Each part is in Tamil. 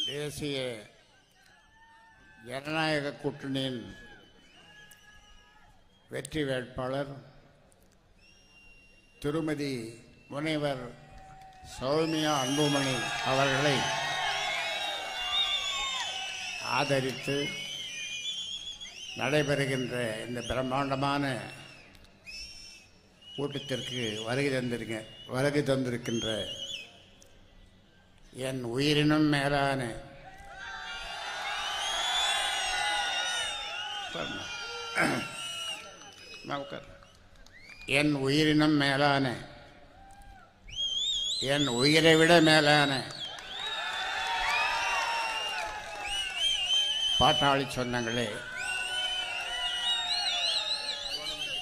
தேசிய ஜனநாயக கூட்டணியின் வெற்றி வேட்பாளர் திருமதி முனைவர் சௌமியா அன்புமணி அவர்களை ஆதரித்து நடைபெறுகின்ற இந்த பிரம்மாண்டமான கூட்டத்திற்கு வருகை தந்திருக்கின்ற என் உயிரினும் மேலான என் உயிரினும் மேலான என் உயிரை விட மேலான பாட்டாளி சொந்தங்களே,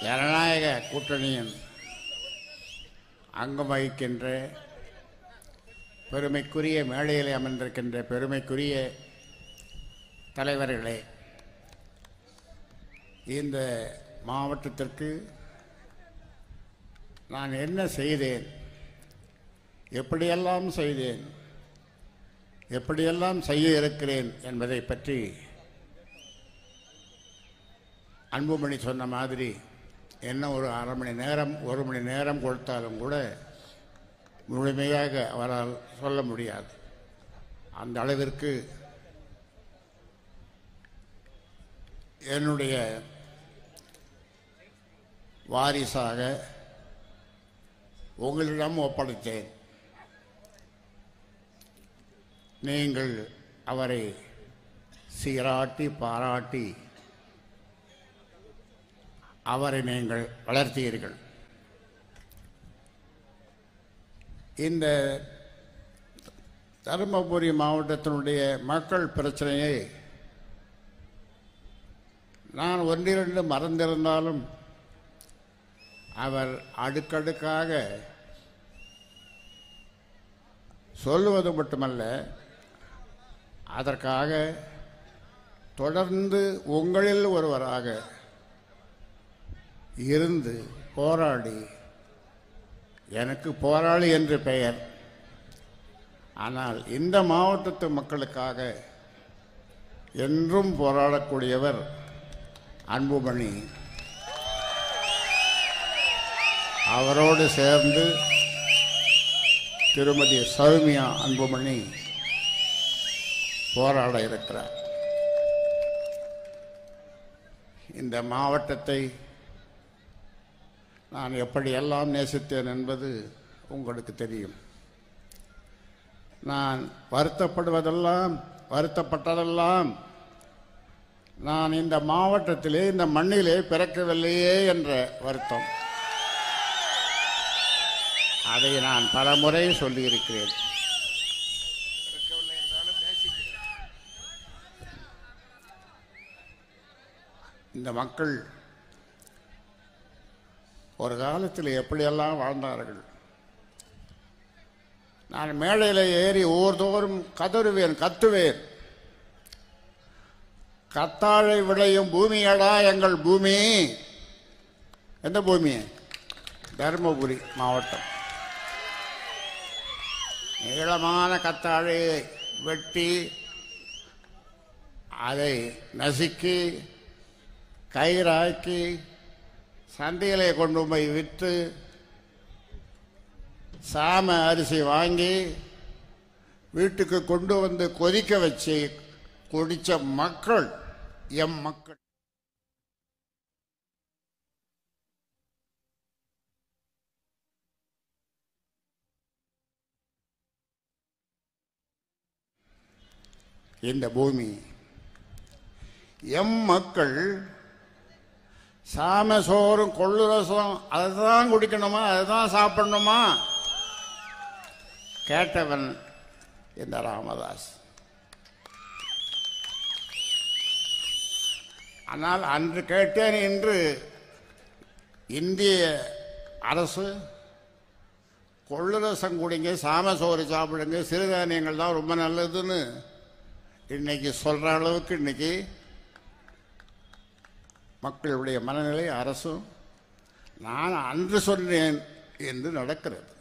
ஜனநாயக கூட்டணியின் அங்கம் வகிக்கின்ற பெருமைக்குரிய மேடையில் அமர்ந்திருக்கின்ற பெருமைக்குரிய தலைவர்களே, இந்த மாவட்டத்திற்கு நான் என்ன செய்தேன், எப்படியெல்லாம் செய்தேன், எப்படியெல்லாம் செய்ய இருக்கிறேன் என்பதை பற்றி அன்புமணி சொன்ன மாதிரி என்ன ஒரு அரை மணி நேரம் 1 மணி நேரம் கொடுத்தாலும் கூட முழுமையாக அவரால் சொல்ல முடியாது. அந்த அளவிற்கு என்னுடைய வாரிசாக உங்களிடம் ஒப்படைத்தேன். நீங்கள் அவரை சீராட்டி பாராட்டி அவரை நீங்கள் வளர்த்தீர்கள். இந்த தருமபுரி மாவட்டத்தினுடைய மக்கள் பிரச்சனையை நான் ஒன்றிரண்டு மறந்திருந்தாலும் அவர் அடுக்கடுக்காக சொல்லுவது மட்டுமல்ல, அதற்காக தொடர்ந்து உங்களில் ஒருவராக இருந்து போராடி, எனக்கு போராளி என்று பெயர், ஆனால் இந்த மாவட்டத்து மக்களுக்காக என்றும் போராடக்கூடியவர் அன்புமணி. அவரோடு சேர்ந்து திருமதி சௌமியா அன்புமணி போராட இருக்கிறார். இந்த மாவட்டத்தை நான் எப்படியெல்லாம் நேசித்தேன் என்பது உங்களுக்கு தெரியும். நான் வருத்தப்பட்டதெல்லாம் நான் இந்த மாவட்டத்திலே, இந்த மண்ணிலே பிறக்கவில்லையே என்ற வருத்தம். அதை நான் பல முறை சொல்லியிருக்கிறேன். இந்த மக்கள் ஒரு காலத்தில் எப்படியெல்லாம் வாழ்ந்தார்கள். நான் மேடையில் ஏறி ஊர்தோறும் கத்துவேன், கத்தாழை விளையும் பூமியடா எங்கள் பூமி. எந்த பூமி? தருமபுரி மாவட்டம். நீளமான கத்தாழையை வெட்டி அதை நசுக்கி கயிறாக்கி சந்தையிலே கொண்டு போய் விற்று சாம அரிசி வாங்கி வீட்டுக்கு கொண்டு வந்து கொதிக்க வச்சு குடித்த மக்கள் எம் மக்கள். இந்த பூமி எம் மக்கள் சாம சோறும் கொள்ளு ரசம் அதுதான் குடிக்கணுமா, அதுதான் சாப்பிடணுமா கேட்டவன் இந்த ராமதாஸ். ஆனால் அன்று கேட்டேன், இன்று இந்திய அரசு கொள்ளு ரசம் குடிங்க, சாம சோறு சாப்பிடுங்க, சிறுதானியங்கள் தான் ரொம்ப நல்லதுன்னு இன்னைக்கு சொல்ற அளவுக்கு இன்னைக்கு மக்களுடைய மனநிலை அரசும் நான் அன்று சொன்னேன் என்று நடக்கிறது.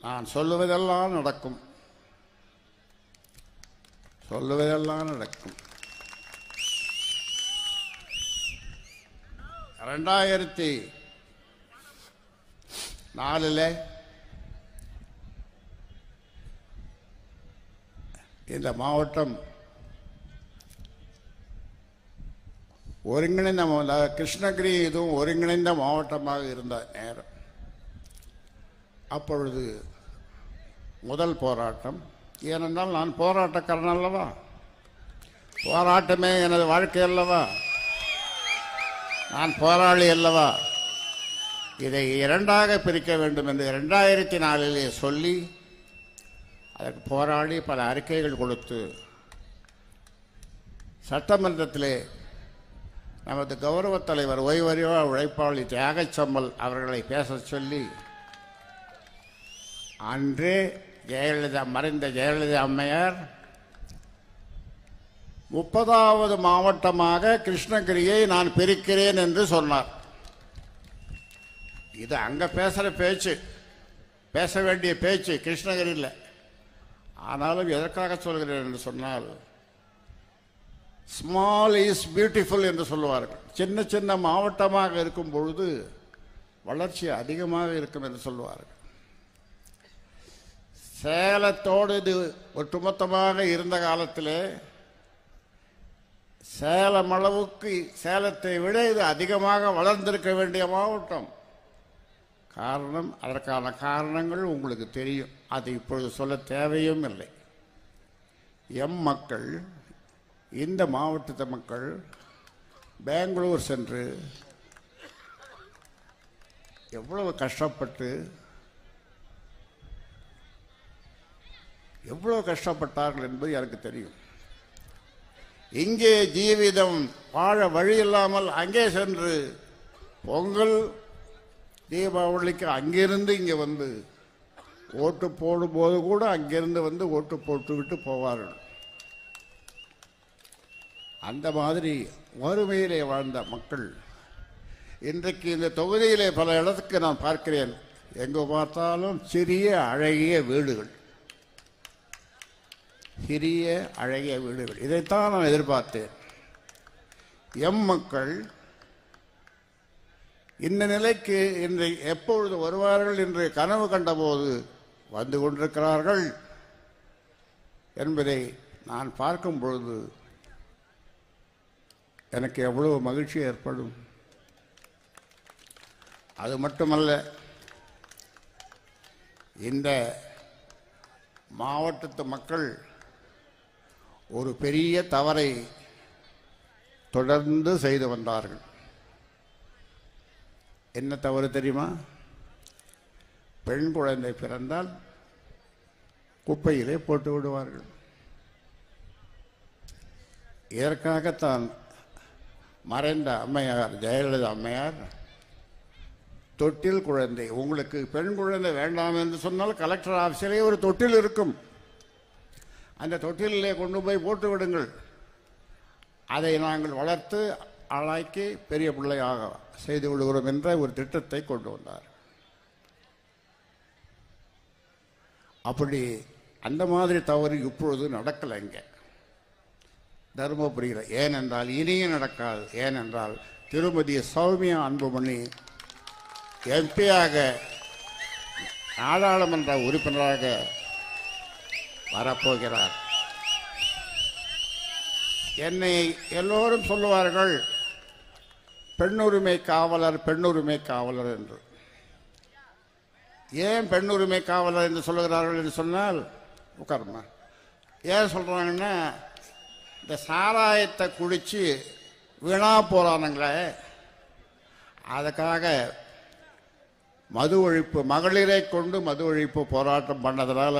நான் சொல்லுவதெல்லாம் நடக்கும். சொல்லுவதெல்லாம் நடக்கும். 2004 இந்த மாவட்டம் ஒருங்கிணைந்த கிருஷ்ணகிரி இதுவும் ஒருங்கிணைந்த மாவட்டமாக இருந்த நேரம். அப்பொழுது முதல் போராட்டம். ஏனென்றால் நான் போராட்டக்காரன் அல்லவா, போராட்டமே எனது வாழ்க்கை அல்லவா, நான் போராளி அல்லவா. இதை இரண்டாக பிரிக்க வேண்டும் என்று 2004 சொல்லி அதற்கு போராடி பல அறிக்கைகள் கொடுத்து சட்டமன்றத்திலே நமது கௌரவ தலைவர் ஓய்வறிவா உழைப்பாளி தியாகச்சம்மல் அவர்களை பேச சொல்லி அன்றே மறைந்த ஜெயலலிதா அம்மையார் 30வது மாவட்டமாக கிருஷ்ணகிரியை நான் பிரிக்கிறேன் என்று சொன்னார். இது அங்க பேசுற பேச்சு, பேச வேண்டிய பேச்சு கிருஷ்ணகிரியில். ஆனாலும் எதற்காக சொல்கிறேன் என்று சொன்னால், ஸ்மால் இஸ் பியூட்டிஃபுல் என்று சொல்லுவார்கள். சின்ன சின்ன மாவட்டமாக இருக்கும் பொழுது வளர்ச்சி அதிகமாக இருக்கும் என்று சொல்லுவார்கள். சேலத்தோடு இது ஒட்டுமொத்தமாக இருந்த காலத்திலே சேலம் அளவுக்கு சேலத்தை விட இது அதிகமாக வளர்ந்திருக்க வேண்டிய மாவட்டம். காரணம், அதற்கான காரணங்கள் உங்களுக்கு தெரியும், அது இப்பொழுது சொல்ல தேவையும் இல்லை. மக்கள், இந்த மாவட்டத்து மக்கள் பெங்களூர் சென்று எவ்வளவு கஷ்டப்பட்டார்கள் என்பது எனக்கு தெரியும். இங்கே ஜீவிதம் வாழ வழி இல்லாமல் அங்கே சென்று பொங்கல் தீபாவளிக்கு அங்கிருந்து இங்கே வந்து ஓட்டு போடும்போது கூட அங்கிருந்து வந்து ஓட்டு போட்டு விட்டு போவார்கள். அந்த மாதிரி வறுமையிலே வாழ்ந்த மக்கள் இன்றைக்கு இந்த தொகுதியிலே பல இடத்துக்கு நான் பார்க்கிறேன். எங்கு பார்த்தாலும் சிறிய அழகிய வீடுகள், சிறிய அழகிய வீடுகள். இதைத்தான் நான் எதிர்பார்த்தேன். மக்கள் இந்த நிலைக்கு இன்று எப்பொழுது வருவார்கள் என்று கனவு கண்டபோது வந்து கொண்டிருக்கிறார்கள் என்பதை நான் பார்க்கும் பொழுது எனக்கு எவ்வளவு மகிழ்ச்சி ஏற்படும். அது மட்டுமல்ல, இந்த மாவட்டத்து மக்கள் ஒரு பெரிய தவறை தொடர்ந்து செய்து வந்தார்கள். என்ன தவறு தெரியுமா? பெண் குழந்தை பிறந்தால் குப்பையிலே போட்டு விடுவார்கள். இதற்காகத்தான் மறைந்த அம்மையார் ஜெயலலிதா அம்மையார் தொட்டில் குழந்தை, உங்களுக்கு பெண் குழந்தை வேண்டாம் என்று சொன்னால் கலெக்டர் ஆஃபீஸிலே ஒரு தொட்டில் இருக்கும், அந்த தொட்டிலே கொண்டு போய் போட்டு விடுங்கள், அதை நாங்கள் வளர்த்து ஆளாக்கி பெரிய பிள்ளையாக செய்து விடுகிறோம் என்ற ஒரு திட்டத்தை கொண்டு வந்தார். அப்படி அந்த மாதிரி தவறு இப்பொழுது நடக்கலை இங்கே தருமபுரியில். ஏனென்றால் இனியும் நடக்காது. ஏனென்றால் திருமதி சௌமியா அன்புமணி எம்பியாக நாடாளுமன்ற உறுப்பினராக வரப்போகிறார். என்னை எல்லோரும் சொல்லுவார்கள் பெண்ணுரிமை காவலர், பெண்ணுரிமை காவலர் என்று. ஏன் பெண்ணுரிமை காவலர் என்று சொல்லுகிறார்கள் என்று சொன்னால், உட்காருமா, ஏன் சொல்றாங்கன்னா, இந்த சாராயத்தை குடிச்சு வீணா போறானுங்களே, அதுக்காக மது ஒழிப்பு, மகளிரை கொண்டு மது ஒழிப்பு போராட்டம் பண்ணதுனால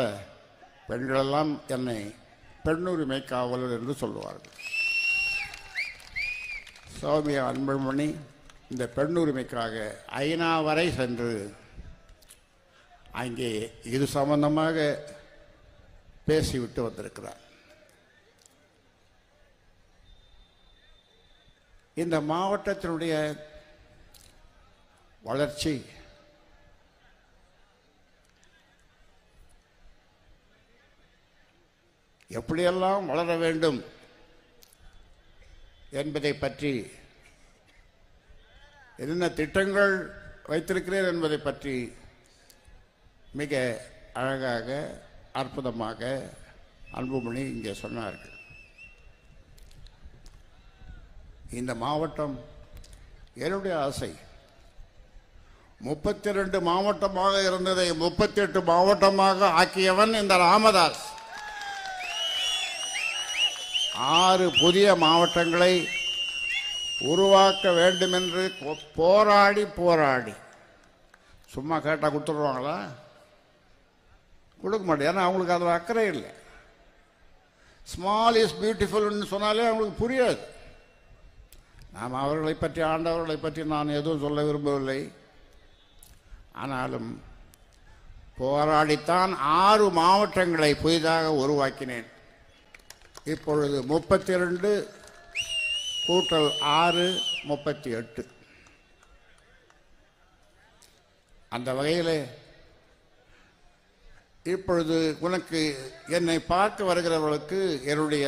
பெண்களெல்லாம் என்னை பெண்ணுரிமை காவலர் என்று சொல்லுவார்கள். சௌமியா அன்புமணி இந்த பெண்ணுரிமைக்காக ஐநா வரை சென்று அங்கே இது சம்பந்தமாக பேசிவிட்டு வந்திருக்கிறார். இந்த மாவட்டத்தினுடைய வளர்ச்சி எப்படியெல்லாம் வளர வேண்டும் என்பதை பற்றி, என்னென்ன திட்டங்கள் வைத்திருக்கிறேன் என்பதை பற்றி மிக அழகாக அற்புதமாக அன்புமணி இங்கே சொன்னார்கள். இந்த மாவட்டம் என்னுடைய ஆசை 32 மாவட்டமாக இருந்ததை 38 மாவட்டமாக ஆக்கியவன் இந்த ராமதாஸ். 6 புதிய மாவட்டங்களை உருவாக்க வேண்டும் என்று போராடி போராடி, சும்மா கேட்டால் கொடுத்துடுவாங்களா? கொடுக்க மாட்டேன். ஏன்னா அவங்களுக்கு அதில் அக்கறை இல்லை. ஸ்மால் இஸ் பியூட்டிஃபுல்னு சொன்னாலே அவங்களுக்கு புரியாது. நாம் அவர்களை பற்றி, ஆண்டவர்களை பற்றி நான் எதுவும் சொல்ல விரும்பவில்லை. ஆனாலும் போராடித்தான் 6 மாவட்டங்களை புதிதாக உருவாக்கினேன். இப்பொழுது 32 கூட்டல் 6 38. அந்த வகையில் இப்பொழுது உனக்கு என்னை பார்க்க வருகிறவர்களுக்கு, என்னுடைய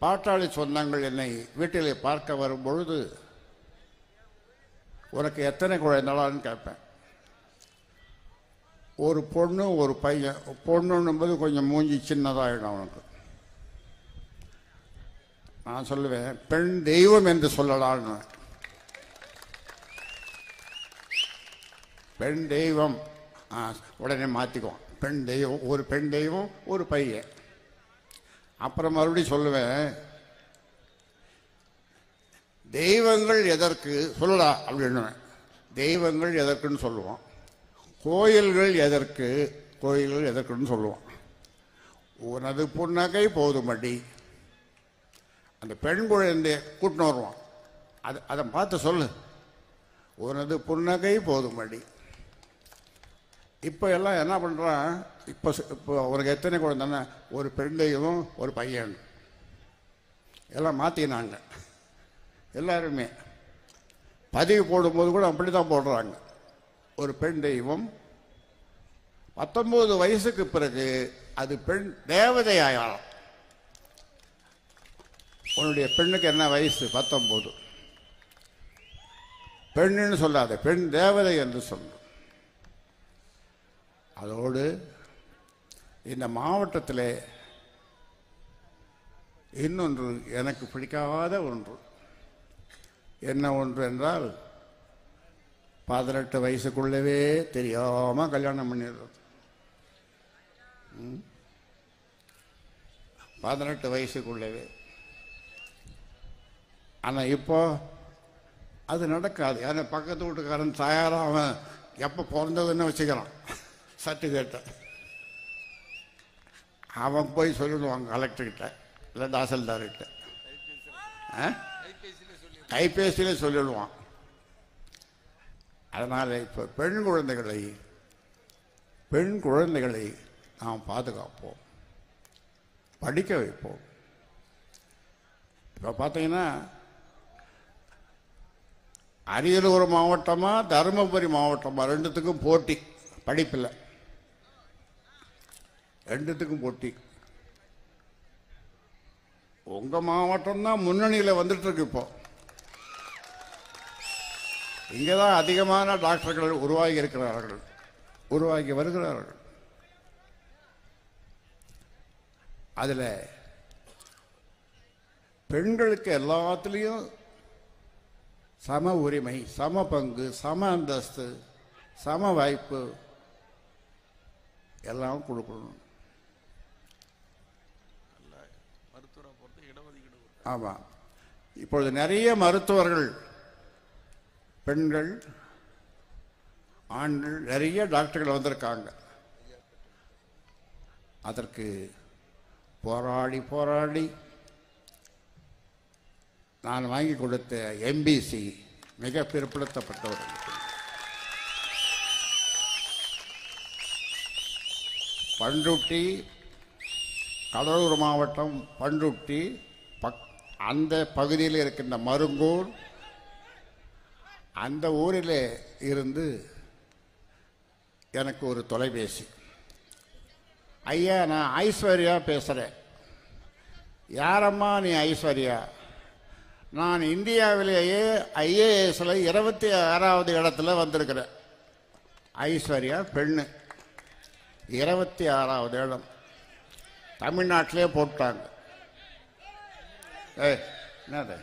பாட்டாளி சொந்தங்கள் என்னை வீட்டிலே பார்க்க வரும்பொழுது உனக்கு எத்தனை குழந்தைகளான்னு கேட்பேன். ஒரு பொண்ணு ஒரு பையன். பொண்ணுன்னும்போது கொஞ்சம் மூஞ்சி சின்னதாகிடும் அவனுக்கு. நான் சொல்லுவேன், பெண் தெய்வம் என்று சொல்லலான்னு. பெண் தெய்வம் உடனே மாற்றிக்குவான். பெண் தெய்வம், ஒரு பெண் தெய்வம் ஒரு பையன். அப்புறம் மறுபடியும் சொல்லுவேன், தெய்வங்கள் எதற்கு சொல்லடா அப்படின்னு. தெய்வங்கள் எதற்குன்னு சொல்லுவோம். கோயில்கள் எதற்கு, கோயில்கள் எதற்குன்னு சொல்லுவோம். உனது புன்னகை போதுமடி. அந்த பெண் குழந்தைய கூட்டின்னு வருவான். அதை பார்த்து சொல்லு, உனது புன்னகை போதுமடி. இப்போ எல்லாம் என்ன பண்ணுறான், இப்போ அவருக்கு எத்தனை குழந்தைன்னா ஒரு பெண் தெய்வம் ஒரு பையன். எல்லாம் மாற்றினாங்க எல்லாருமே. பதிவு போடும்போது கூட அப்படி தான் போடுறாங்க. ஒரு பெண் தெய்வம் 19 வயசுக்கு பிறகு அது பெண் தேவதை ஆகலாம். உன்னுடைய பெண்ணுக்கு என்ன வயசு? 19. பெண்ணுன்னு சொல்லாத, பெண் தேவதை என்று சொல்லு. அதோடு இந்த மாவட்டத்தில் இன்னொன்று எனக்கு பிடிக்காத ஒன்று. என்ன ஒன்று என்றால், 18 வயசுக்குள்ளவே தெரியாம கல்யாணம் பண்ணிடுறது. 18 வயசுக்குள்ளவே. ஆனால் இப்போ அது நடக்காது. ஏன்னா பக்கத்து வீட்டுக்காரன் தயாராக அவன் எப்போ பிறந்ததுன்னு வச்சுக்கிறான் சர்டிஃபிகேட்டை. அவன் போய் சொல்லிடுவாங்க கலெக்டர்கிட்ட இல்லை தாசில்தார்கிட்ட. கைபேசியிலே சொல்லிடுவான். அதனால் இப்போ பெண் குழந்தைகளை நாம் பாதுகாப்போம், படிக்க வைப்போம். இப்போ பார்த்தீங்கன்னா அரியலூர் மாவட்டமா தருமபுரி மாவட்டமா ரெண்டுத்துக்கும் போட்டி. படிப்பில் ரெண்டுத்துக்கும் போட்டி. உங்க மாவட்டம் தான் முன்னணியில் வந்துட்டு இருக்கு. இப்போ இங்கேதான் அதிகமான டாக்டர்கள் உருவாகி இருக்கிறார்கள், உருவாகி வருகிறார்கள். அதில் பெண்களுக்கு எல்லாத்துலேயும் சம உரிமை, சம பங்கு, சம அந்தஸ்து, சம வாய்ப்பு எல்லாம் கொடுக்கணும். ஆமாம், இப்பொழுது நிறைய மருத்துவர்கள், பெண்கள், ஆண்கள், நிறைய டாக்டர்கள் வந்திருக்காங்க. அதற்கு போராடி போராடி நான் வாங்கி கொடுத்த எம்பிசி மிக பிற்படுத்தப்பட்டவர்கள். பண்ருட்டி, கடலூர் மாவட்டம் பண்ருட்டி அந்த பகுதியில் இருக்கின்ற மருங்கூர், அந்த ஊரில் இருந்து எனக்கு ஒரு தொலைபேசி. ஐயா, நான் ஐஸ்வர்யா பேசுகிறேன். யாரம்மா நீ ஐஸ்வர்யா? நான் இந்தியாவிலேயே ஐஏஎஸ்ல 26வது இடத்துல வந்திருக்கிறேன். ஐஸ்வர்யா பெண்ணு, 26வது இடம் தமிழ்நாட்டிலே போட்டாங்க. என்னது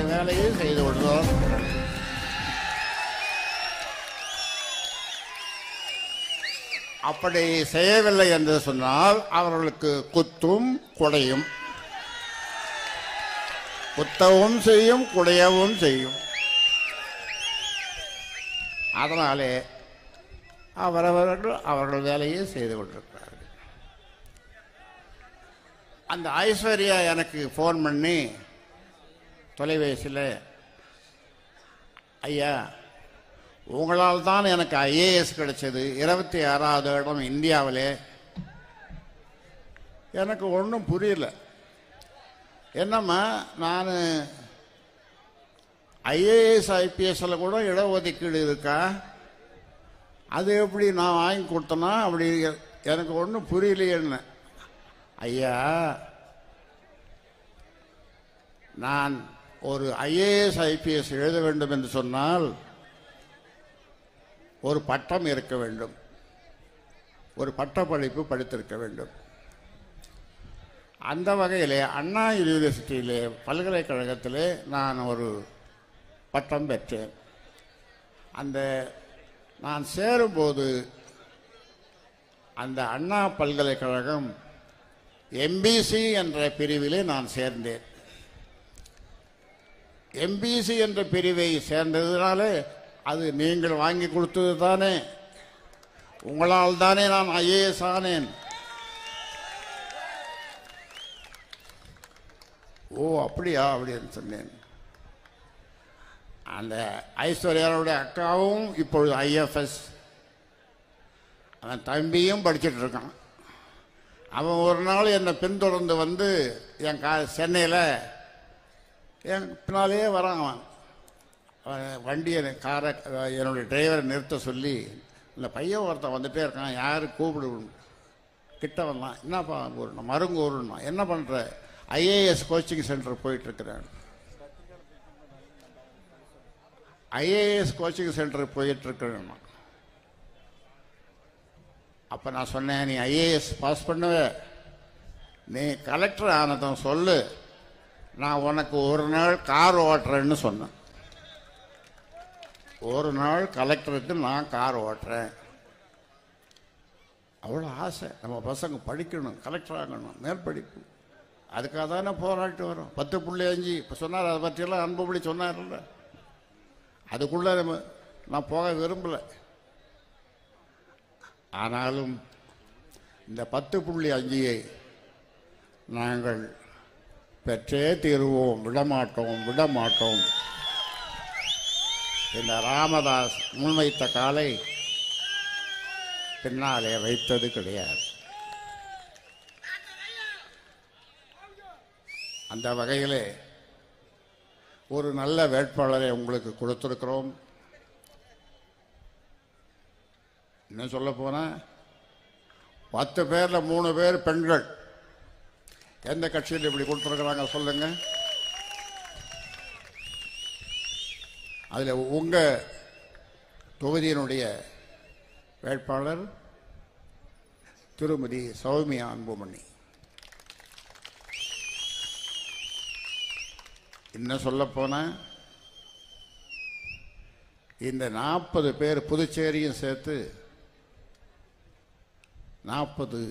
வேலையை செய்து விடுவோம். அப்படி செய்யவில்லை என்று சொன்னால் அவர்களுக்கு குத்தும் குடையும், குத்தவும் செய்யும் குடையவும் செய்யும். அதனாலே அவர்கள் வேலையை செய்து கொண்டிருக்கிறார்கள். அந்த ஐஸ்வர்யா எனக்கு ஃபோன் பண்ணி தொலைபேசியில், ஐயா உங்களால் தான் எனக்கு ஐஏஎஸ் கிடைச்சது, 26வது இடம் இந்தியாவிலே. எனக்கு ஒன்றும் புரியல. என்னம்மா, நான் ஐஏஎஸ் ஐபிஎஸ்ல கூட இடஒதுக்கீடு இருக்கா? அது எப்படி நான் வாங்கி கொடுத்தேன்னா? அப்படி எனக்கு ஒன்றும் புரியலையேன்னு. ஐயா, நான் ஒரு ஐஏஎஸ் ஐபிஎஸ் எழுத வேண்டும் என்று சொன்னால் ஒரு பட்டம் இருக்க வேண்டும், ஒரு பட்டப்படிப்பு படித்திருக்க வேண்டும். அந்த வகையிலே அண்ணா யூனிவர்சிட்டியிலே பல்கலைக்கழகத்திலே நான் ஒரு பட்டம் பெற்றேன். நான் சேரும்போது அந்த அண்ணா பல்கலைக்கழகம் எம்பிசி என்ற பிரிவிலே நான் சேர்ந்தேன். எம்பிசி என்ற பிரிவை சேர்ந்ததுனால அது நீங்கள் வாங்கி கொடுத்தது தானே, உங்களால் தானே நான் ஐஏஎஸ் ஆனேன். ஓ அப்படியா அப்படின்னு சொன்னேன். அந்த ஐஸ்வர்யாவுடைய அக்காவும் இப்பொழுது ஐஎஃப்எஸ், அவன் தம்பியும் படிச்சுட்டு இருக்கான். அவன் ஒரு நாள் என்னை பின்தொடர்ந்து வந்து என் சென்னையில் என் பின்னாலேயே வரான். அவன் வண்டியை காரை என்னுடைய டிரைவரை நிறுத்த சொல்லி, இல்லை பையன் ஒருத்தன் வந்துட்டே இருக்கான், யாரு கூப்பிடு கிட்ட வந்தான். என்னப்பா ஊருண்ணா? மருங்கூருண்ணா. என்ன பண்ணுற? ஐஏஎஸ் கோச்சிங் சென்டர் போயிட்டுருக்கிறேன். ஐஏஎஸ் கோச்சிங் சென்டர் போயிட்டுருக்கிறேன். அப்போ நான் சொன்னேன், நீ ஐஏஎஸ் பாஸ் பண்ணுவ, நீ கலெக்டர் ஆனதும் சொல்லு, நான் உனக்கு ஒரு நாள் கார் ஓட்டுறேன்னு சொன்னேன். ஒரு நாள் கலெக்டருக்கு நான் கார் ஓட்டுறேன். அவ்வளோ ஆசை. நம்ம பசங்க படிக்கணும், கலெக்டர் ஆகணும், மேற்படிப்பு. அதுக்காக தானே போராட்டு வரும். 10.5 இப்போ சொன்னார், அதை பற்றியெல்லாம் அன்புபடி சொன்னார்ல. அதுக்குள்ளே நான் போக விரும்பலை. ஆனாலும் இந்த 10.5ஐ நாங்கள் பெற்றே தீருவோம், விடமாட்டோம். இந்த ராமதாஸ் முன்வைத்த காலை பின்னாலே வைத்தது கிடையாது. அந்த வகையிலே ஒரு நல்ல வேட்பாளரை உங்களுக்கு கொடுத்திருக்கிறோம். இன்னும் சொல்ல போனா 10 பேர்ல 3 பேர் பெண்கள். எந்த கட்சியில் இப்படி கொடுத்துருக்குறாங்க சொல்லுங்க? அதில் உங்க தொகுதியினுடைய வேட்பாளர் திருமதி சௌமியா அன்புமணி. இன்னும் சொல்ல போனா இந்த 40 பேர் புதுச்சேரியும் சேர்த்து 40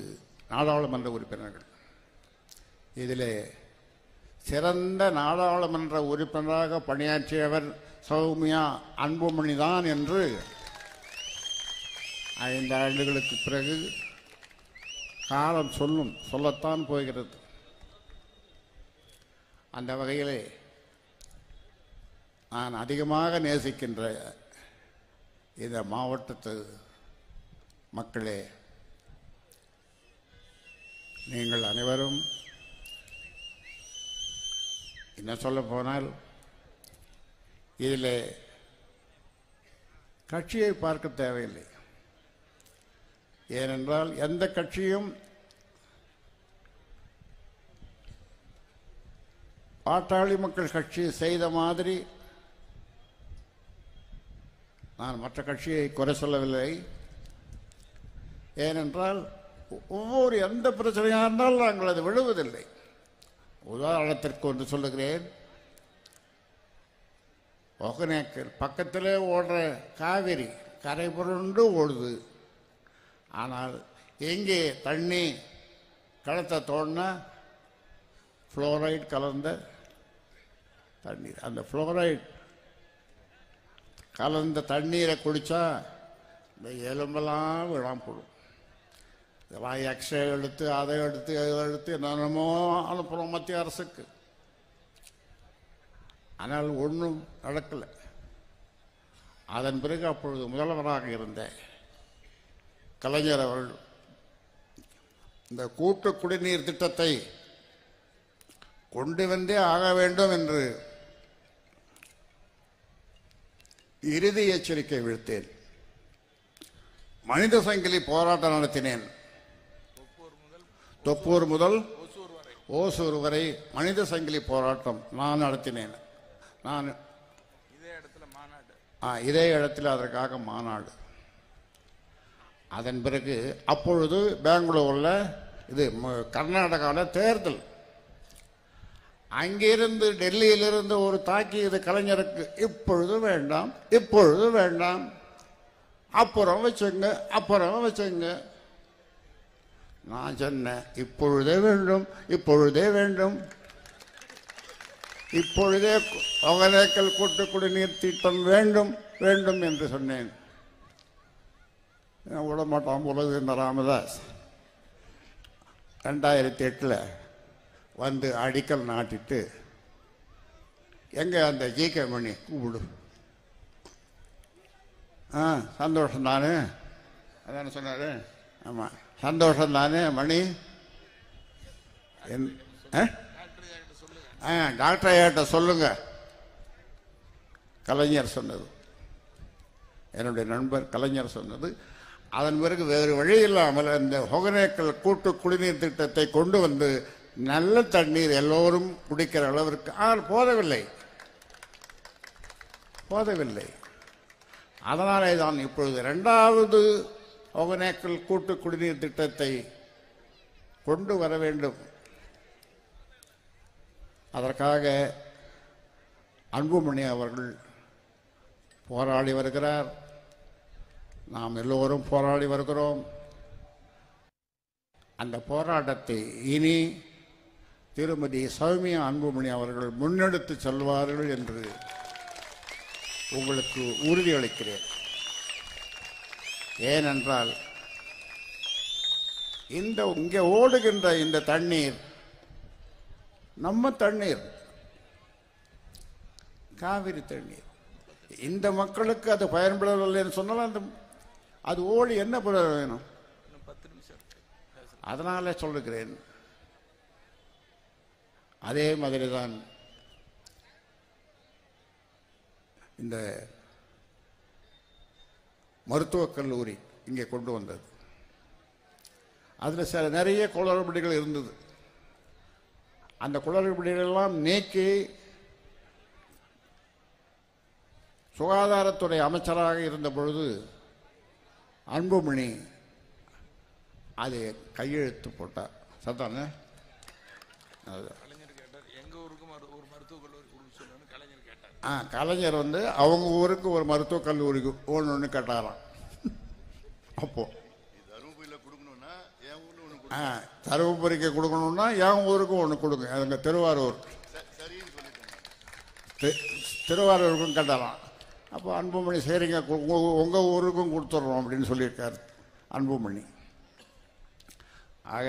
நாடாளுமன்ற உறுப்பினர்கள். இதில் சிறந்த நாடாளுமன்ற உறுப்பினராக பணியாற்றியவர் சௌமியா அன்புமணி தான் என்று 5 ஆண்டுகளுக்கு பிறகு காலம் சொல்லத்தான் போகிறது. அந்த வகையிலே நான் அதிகமாக நேசிக்கின்ற இந்த மாவட்டத்து மக்களே, நீங்கள் அனைவரும் என்ன சொல்ல போனால் இதில் கட்சியை பார்க்க தேவையில்லை. ஏனென்றால் எந்த கட்சியும் பாட்டாளி மக்கள் கட்சி செய்த மாதிரி நான் மற்ற கட்சியை குறை சொல்லவில்லை. ஏனென்றால் ஒவ்வொரு எந்த பிரச்சனையாக இருந்தாலும் நாங்கள் அது விழுவதில்லை. உதாரணத்திற்கு ஒன்று சொல்லுகிறேன். ஒகேனக்கல் பக்கத்திலே ஓடுற காவிரி கரை புரண்டு ஓடுது. ஆனால் எங்கே தண்ணி கலத்தை தோண்டினா ஃப்ளோரைடு கலந்த தண்ணீர், அந்த ஃப்ளோரைடு கலந்த தண்ணீரை குடித்தா இந்த எலும்பெல்லாம் விழாம போடும். இதெல்லாம் எக்ஸ்ரே எடுத்து அதை எடுத்து என்னென்னமோ அனுப்புகிறோம் மத்திய அரசுக்கு. ஆனால் ஒன்றும் நடக்கலை. அதன் பிறகு அப்பொழுது முதல்வராக இருந்த கலைஞர் அவர்கள் இந்த கூட்டு குடிநீர் திட்டத்தை கொண்டு வந்தே ஆக வேண்டும் என்று இறுதி எச்சரிக்கை விடுத்தேன். மனித சங்கிலி போராட்டம் நடத்தினேன். தொப்பூர் முதல் ஓசூர் வரை மனித சங்கிலி போராட்டம் நான் நடத்தினேன். நான் இதே இடத்தில் அதற்காக மாநாடு. அதன் பிறகு அப்பொழுது பெங்களூரில் இது கர்நாடகாவில் தேர்தல். அங்கிருந்து டெல்லியிலிருந்து ஒரு தாக்கியது கலைஞருக்கு, இப்பொழுது வேண்டாம், இப்பொழுது வேண்டாம், அப்புறம் வச்சுங்க. நான் சொன்னேன், இப்பொழுதே வேண்டும், இப்பொழுதே வேண்டும், இப்பொழுதே ஒகேனக்கல் கூட்டு குடிநீர் திட்டம் வேண்டும் வேண்டும் என்று சொன்னேன். விடமாட்டான் போலது இந்த ராமதாஸ் 2008 வந்து அடிக்கல் நாட்டிட்டு, எங்கே அந்த ஜிகே மணி கூப்பிடு, சந்தோஷம் தானே, அதான சொன்னார். ஆமாம், சந்தோஷம் தானே மணி, டாக்டர் ஐயாட்ட சொல்லுங்க. கலைஞர் சொன்னது, என்னுடைய நண்பர் கலைஞர் சொன்னது. அதன் பிறகு வேறு வழி இல்லாமல் இந்த ஒகேனக்கல் கூட்டு குடிநீர் திட்டத்தை கொண்டு வந்து நல்ல தண்ணீர் எல்லோரும் குடிக்கிற அளவிற்கு போதவில்லை. அதனாலே தான் இப்பொழுது 2வது ஒகேனக்கல் கூட்டு குடிநீர் திட்டத்தை கொண்டு வர வேண்டும். அதற்காக அன்புமணி அவர்கள் போராடி வருகிறார். நாம் எல்லோரும் போராடி வருகிறோம். அந்த போராட்டத்தை இனி திருமதி சௌமியா அன்புமணி அவர்கள் முன்னெடுத்து செல்வார்கள் என்று உங்களுக்கு உறுதியளிக்கிறேன். ஏனென்றால் இங்கே ஓடுகின்ற இந்த தண்ணீர் நம்ம தண்ணீர், காவிரி தண்ணீர். இந்த மக்களுக்கு அது பயன்படவில்லை என்று சொன்னால் அது ஓடி என்ன பண்ண வேணும்? அதனால சொல்லுகிறேன். அதே மாதிரி தான் இந்த மருத்துவக் கல்லூரி இங்கே கொண்டு வந்தது. அதில் நிறைய குளறுபடிகள் இருந்தது. அந்த குளறுபடிகளெல்லாம் நீக்கி சுகாதாரத்துறை அமைச்சராக இருந்த பொழுது அன்புமணி அதை கையெழுத்து போட்டார். சத்தானே, கலைஞர் வந்து அவங்க ஊருக்கு ஒரு மருத்துவக் கல்லூரிக்கு ஒன்று கேட்டாராம். அப்போ தருமபுரியில் கொடுக்கணும்னா தருமபுரிக்கு கொடுக்கணும்னா என் ஊருக்கும் ஒன்று கொடுங்க. அதுங்க திருவாரூர், திருவாரூருக்கும் கட்டலாம். அப்போ அன்புமணி சரிங்க உங்கள் ஊருக்கும் கொடுத்துட்றோம் அப்படின்னு சொல்லியிருக்கார் அன்புமணி. ஆக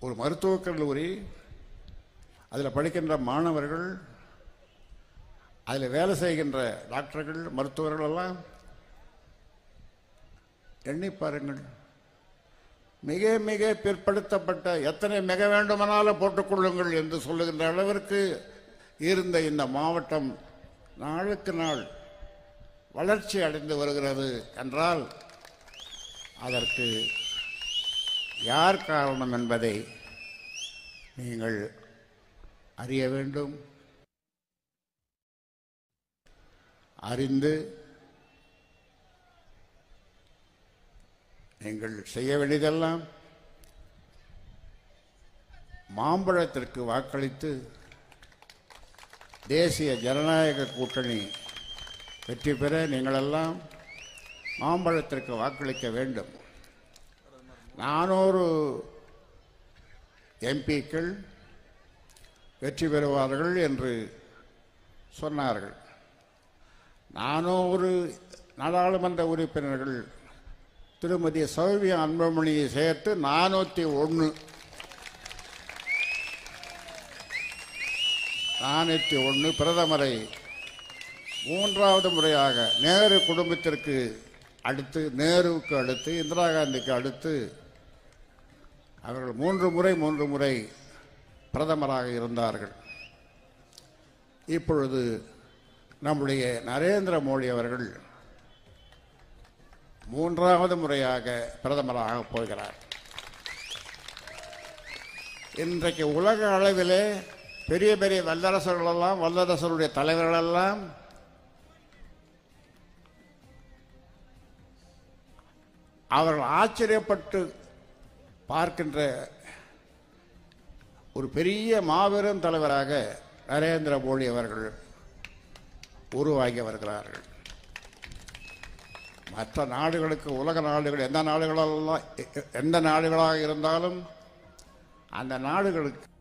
ஒரு மருத்துவக் கல்லூரி, அதில் படிக்கின்ற மாணவர்கள், அதில் வேலை செய்கின்ற டாக்டர்கள், மருத்துவர்கள் எல்லாம் எண்ணி பாருங்கள். மிக மிக பிற்படுத்தப்பட்ட, எத்தனை மிக வேண்டுமானாலும் போட்டுக்கொள்ளுங்கள் என்று சொல்லுகின்ற அளவிற்கு இருந்த இந்த மாவட்டம் நாளுக்கு நாள் வளர்ச்சி அடைந்து வருகிறது என்றால் அதற்கு யார் காரணம் என்பதை நீங்கள் அறிய வேண்டும். அறிந்து நீங்கள் செய்ய வேண்டியதெல்லாம் மாம்பழத்திற்கு வாக்களித்து தேசிய ஜனநாயக கூட்டணி வெற்றி பெற நீங்களெல்லாம் மாம்பழத்திற்கு வாக்களிக்க வேண்டும். 400 எம்பிக்கள் வெற்றி பெறுவார்கள் என்று சொன்னார்கள். 400 நாடாளுமன்ற உறுப்பினர்கள் திருமதி சௌமியா அன்புமணியை சேர்த்து 401 பிரதமரை 3வது முறையாக நேரு குடும்பத்திற்கு அடுத்து, நேருவுக்கு அடுத்து, இந்திரா காந்திக்கு அடுத்து அவர்கள் 3 முறை பிரதமராக இருந்தார்கள். இப்பொழுது நம்முடைய நரேந்திர மோடி அவர்கள் 3வது முறையாக பிரதமராக போகிறார். இன்றைக்கு உலக அளவிலே பெரிய பெரிய வல்லரசுகளெல்லாம், வல்லரசுடைய தலைவர்களெல்லாம் அவர்கள் ஆச்சரியப்பட்டு பார்க்கின்ற ஒரு பெரிய மாபெரும் தலைவராக நரேந்திர மோடி அவர்கள் உருவாகி வருகிறார்கள். மற்ற நாடுகளுக்கு, உலக நாடுகள், எந்த நாடுகளாக இருந்தாலும் அந்த நாடுகளுக்கு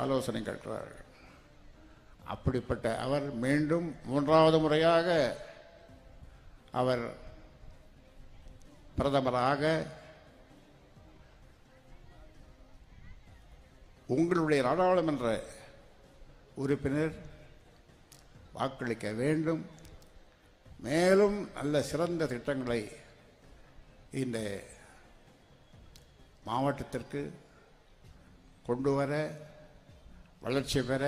ஆலோசனை கேட்கிறார்கள். அப்படிப்பட்ட அவர் மீண்டும் 3வது முறையாக அவர் பிரதமராக உங்களுடைய நாடாளுமன்ற உறுப்பினர் வாக்களிக்க வேண்டும். மேலும் நல்ல சிறந்த திட்டங்களை இந்த மாவட்டத்திற்கு கொண்டு வர, வளர்ச்சி பெற,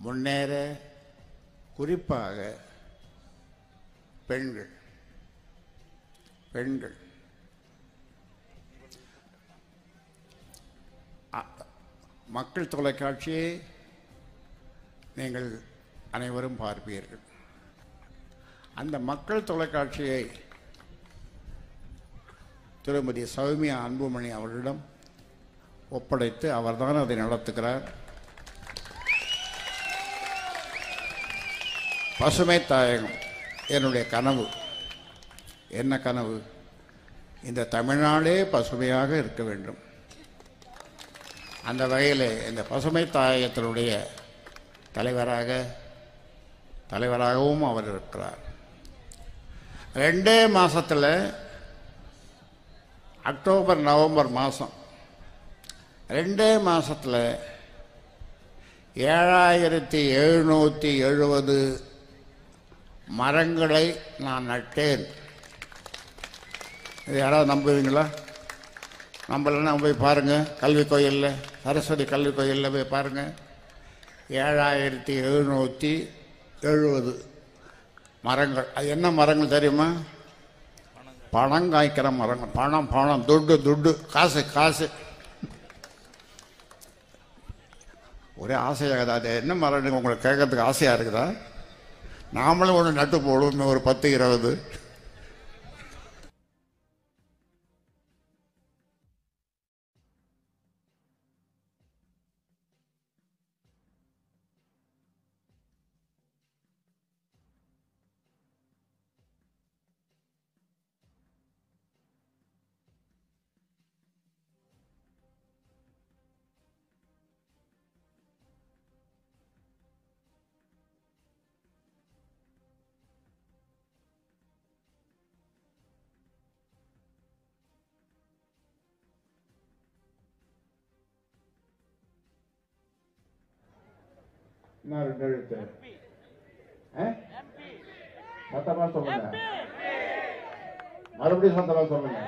முன்னேற, குறிப்பாக பெண்கள் மக்கள் தொலைக்காட்சியை நீங்கள் அனைவரும் பார்ப்பீர்கள். அந்த மக்கள் தொலைக்காட்சியை திருமதி சௌமியா அன்புமணி அவர்களிடம் ஒப்படைத்து அவர்தான் அதை நடத்துகிறார். பசுமை தாயகம் என்னுடைய கனவு. என்ன கனவு? இந்த தமிழ்நாடே பசுமையாக இருக்க வேண்டும். அந்த வகையில் இந்த பசுமை தாயகத்தினுடைய தலைவராகவும் அவர் இருக்கிறார். 2 மாதத்தில், அக்டோபர் நவம்பர் மாதம் 2 மாதத்தில் 7770 மரங்களை நான் நட்டேன். இது யாராவது நம்புவீங்களா? நம்மளன்னா போய் பாருங்கள், கல்வி கோயிலில், சரஸ்வதி கல்வி கோயிலில் போய் பாருங்கள். 7770 மரங்கள். அது என்ன மரங்கள் தெரியுமா? பணம் காய்க்கிற மரங்கள். பணம், துட்டு, காசு. ஒரே ஆசையாகுதா? அது என்ன மரம் உங்களுக்கு கேட்கறதுக்கு ஆசையாக இருக்குதா? நாமளும் ஒன்று நட்டு போடுவோம், ஒரு 10-20. இன்னும் 2 எழுத்து. சத்தமா சொல்லுங்க. மறுபடியும் சத்தமா சொல்லுங்க.